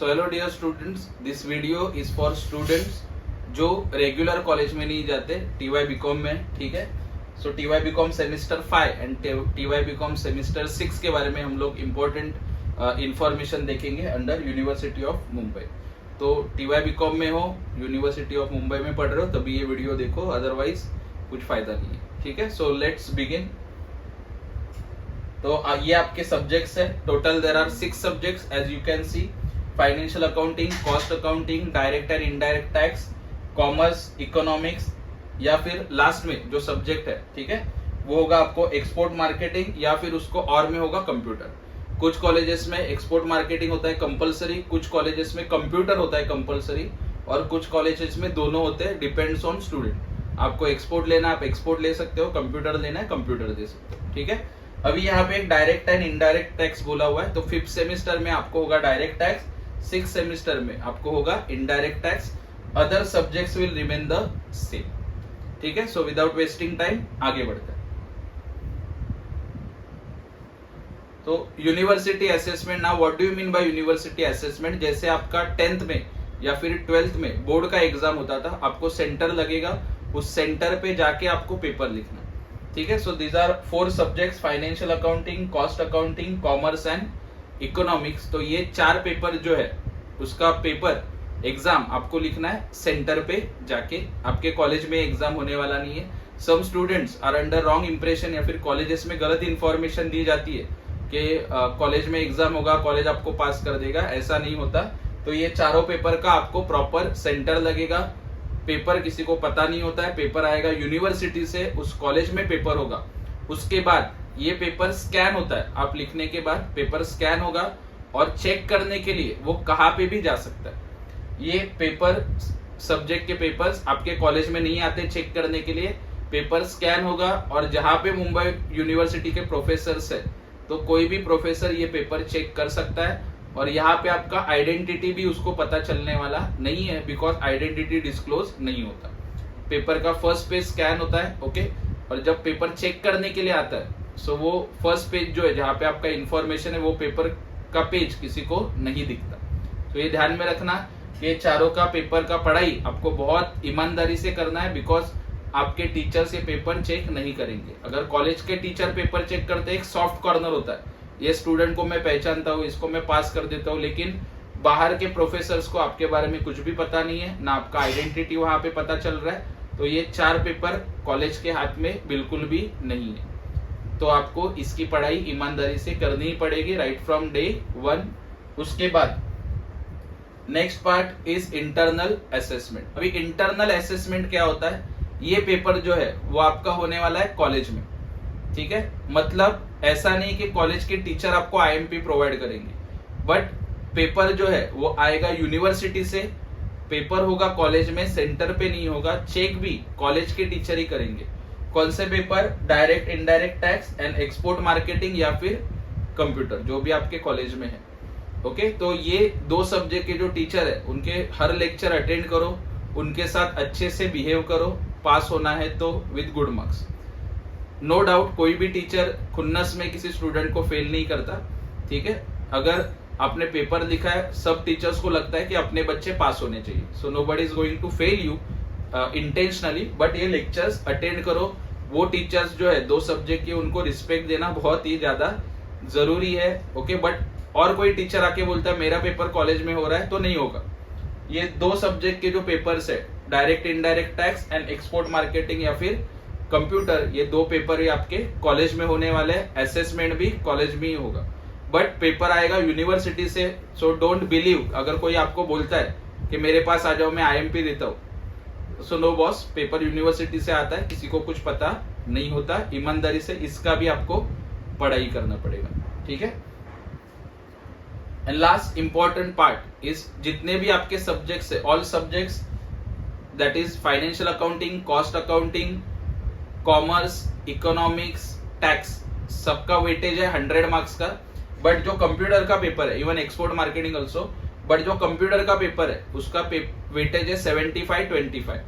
So hello dear students, this video is for students जो regular college में नहीं जाते, TY बीकॉम में, ठीक है। So TY B Com semester 5 and TY B Com semester 6 के बारे में हम लोग इम्पोर्टेंट इंफॉर्मेशन देखेंगे अंडर यूनिवर्सिटी ऑफ मुंबई। तो TY बीकॉम में हो, यूनिवर्सिटी ऑफ मुंबई में पढ़ रहे हो तभी ये वीडियो देखो, अदरवाइज कुछ फायदा नहीं है, ठीक है। So let's begin. तो ये आपके सब्जेक्ट्स है। Total there are 6 subjects as you can see. Financial accounting, cost accounting, direct and indirect tax, commerce, economics, या फिर लास्ट में जो सब्जेक्ट है, ठीक है, वो होगा आपको एक्सपोर्ट मार्केटिंग, या फिर उसको और में होगा कंप्यूटर। कुछ कॉलेजेस में एक्सपोर्ट मार्केटिंग होता है कंपलसरी, कुछ कॉलेजेस में कंप्यूटर होता है कंपलसरी, और कुछ कॉलेजेस में दोनों होते हैं, डिपेंड्स ऑन स्टूडेंट। आपको एक्सपोर्ट लेना है आप एक्सपोर्ट ले सकते हो, कंप्यूटर लेना है कंप्यूटर दे सकते हो, ठीक है। अभी यहाँ पे एक डायरेक्ट एंड इनडायरेक्ट टैक्स बोला हुआ है, तो 5th सेमेस्टर में आपको होगा डायरेक्ट टैक्स, 6th सेमेस्टर में आपको होगा indirect tax. Other subjects will remain the same, ठीक है। सो विदाउट वेस्टिंग टाइम आगे बढ़ते हैं। तो university assessment, now what do you mean by university assessment? जैसे आपका 10th में या फिर 12th में बोर्ड का एग्जाम होता था, आपको सेंटर लगेगा, उस सेंटर पे जाके आपको पेपर लिखना, ठीक है। So these are 4 subjects, financial accounting, cost accounting, commerce and economics. तो ये 4 पेपर जो है उसका पेपर एग्जाम आपको लिखना है सेंटर पे जाके। आपके कॉलेज में एग्जाम होने वाला नहीं है। Some students are under wrong impression, या फिर कॉलेजेस में गलत इंफॉर्मेशन दी जाती है कि कॉलेज में एग्जाम होगा, कॉलेज आपको पास कर देगा, ऐसा नहीं होता। तो ये चारों पेपर का आपको प्रॉपर सेंटर लगेगा। पेपर किसी को पता नहीं होता है, पेपर आएगा यूनिवर्सिटी से, उस कॉलेज में पेपर होगा, उसके बाद ये पेपर स्कैन होता है। आप लिखने के बाद पेपर स्कैन होगा, और चेक करने के लिए वो कहाँ पे भी जा सकता है। ये पेपर, सब्जेक्ट के पेपर्स आपके कॉलेज में नहीं आते चेक करने के लिए, पेपर स्कैन होगा, और जहां पे मुंबई यूनिवर्सिटी के प्रोफेसर्स है, तो कोई भी प्रोफेसर ये पेपर चेक कर सकता है। और यहाँ पे आपका आइडेंटिटी भी उसको पता चलने वाला नहीं है, बिकॉज आइडेंटिटी डिस्क्लोज नहीं होता। पेपर का फर्स्ट पेज स्कैन होता है, ओके। और जब पेपर चेक करने के लिए आता है, सो वो फर्स्ट पेज जो है जहाँ पे आपका इंफॉर्मेशन है, वो पेपर का पेज किसी को नहीं दिखता। तो ये ध्यान में रखना, ये चारों का पेपर का पढ़ाई आपको बहुत ईमानदारी से करना है, बिकॉज आपके टीचर्स ये पेपर चेक नहीं करेंगे। अगर कॉलेज के टीचर पेपर चेक करते हैं, एक सॉफ्ट कॉर्नर होता है, ये स्टूडेंट को मैं पहचानता हूँ, इसको मैं पास कर देता हूँ, लेकिन बाहर के प्रोफेसर्स को आपके बारे में कुछ भी पता नहीं है, ना आपका आइडेंटिटी वहां पे पता चल रहा है। तो ये 4 पेपर कॉलेज के हाथ में बिल्कुल भी नहीं है। तो आपको इसकी पढ़ाई ईमानदारी से करनी ही पड़ेगी राइट फ्रॉम डे 1। उसके बाद next part is internal assessment. अभी इंटरनल असेसमेंट क्या होता है? ये पेपर जो है वो आपका होने वाला है कॉलेज में, ठीक है। मतलब ऐसा नहीं कि कॉलेज के टीचर आपको IMP प्रोवाइड करेंगे, बट पेपर जो है वो आएगा यूनिवर्सिटी से, पेपर होगा कॉलेज में, सेंटर पे नहीं होगा, चेक भी कॉलेज के टीचर ही करेंगे। कौन से paper? Direct indirect tax and export marketing, या फिर कंप्यूटर, जो भी आपके कॉलेज में है, ओके। तो ये 2 सब्जेक्ट के जो टीचर है उनके हर लेक्चर अटेंड करो, उनके साथ अच्छे से बिहेव करो, पास होना है तो with good marks. No doubt कोई भी टीचर खुन्नस में किसी स्टूडेंट को फेल नहीं करता, ठीक है। अगर आपने पेपर लिखा है, सब टीचर्स को लगता है कि अपने बच्चे पास होने चाहिए, so nobody is going to fail you intentionally, but ये लेक्चर्स अटेंड करो। वो टीचर्स जो है 2 सब्जेक्ट के, उनको रिस्पेक्ट देना बहुत ही ज्यादा जरूरी है, ओके। बट और कोई टीचर आके बोलता है मेरा पेपर कॉलेज में हो रहा है, तो नहीं होगा। ये 2 सब्जेक्ट के जो पेपर्स है, direct indirect tax and export marketing या फिर कंप्यूटर, ये 2 पेपर ही आपके कॉलेज में होने वाले हैं। असेसमेंट भी कॉलेज में ही होगा, बट पेपर आएगा यूनिवर्सिटी से। सो डोंट बिलीव, अगर कोई आपको बोलता है कि मेरे पास आ जाओ मैं IMP देता हूँ, so no boss, paper university से आता है, किसी को कुछ पता नहीं होता। ईमानदारी से इसका भी आपको पढ़ाई करना पड़ेगा, ठीक है। And last important part is, जितने भी आपके सब्जेक्ट्स है, all subjects, that is financial accounting, cost accounting, commerce, economics, tax, सबका वेटेज है 100 मार्क्स का। बट जो कंप्यूटर का पेपर है, even export marketing also, but जो कंप्यूटर का पेपर है उसका वेटेज है 75-25,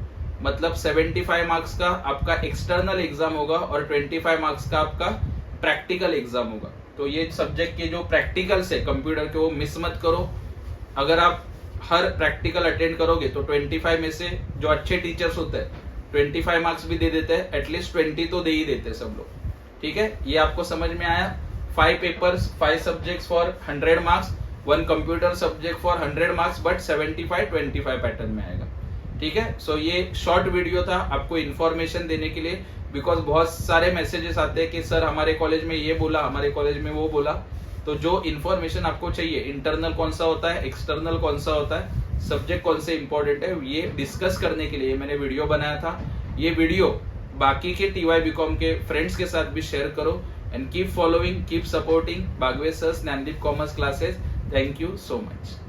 मतलब 75 मार्क्स का आपका एक्सटर्नल एग्जाम होगा और 25 मार्क्स का आपका प्रैक्टिकल एग्जाम होगा। तो ये सब्जेक्ट के जो प्रैक्टिकल्स है कंप्यूटर के, वो मिस मत करो। अगर आप हर प्रैक्टिकल अटेंड करोगे तो 25 में से जो अच्छे टीचर्स होते हैं 25 मार्क्स भी दे देते हैं, एटलीस्ट 20 तो दे ही देते हैं सब लोग। ठीक है, ये आपको समझ में आया। 5 papers 5 subjects for 100 marks, 1 computer subject for 100 marks, but 75-25 pattern में आएगा। ठीक है, सो ये शॉर्ट वीडियो था आपको इन्फॉर्मेशन देने के लिए, बिकॉज बहुत सारे मैसेजेस आते हैं कि सर हमारे कॉलेज में ये बोला, हमारे कॉलेज में वो बोला। तो जो इन्फॉर्मेशन आपको चाहिए, इंटरनल कौन सा होता है, एक्सटर्नल कौन सा होता है, सब्जेक्ट कौन से इंपॉर्टेंट है, ये डिस्कस करने के लिए मैंने वीडियो बनाया था। ये वीडियो बाकी के TY BCom के फ्रेंड्स के साथ भी शेयर करो, and keep following, keep supporting Bagwe sir Gyandeep commerce classes. Thank you so much.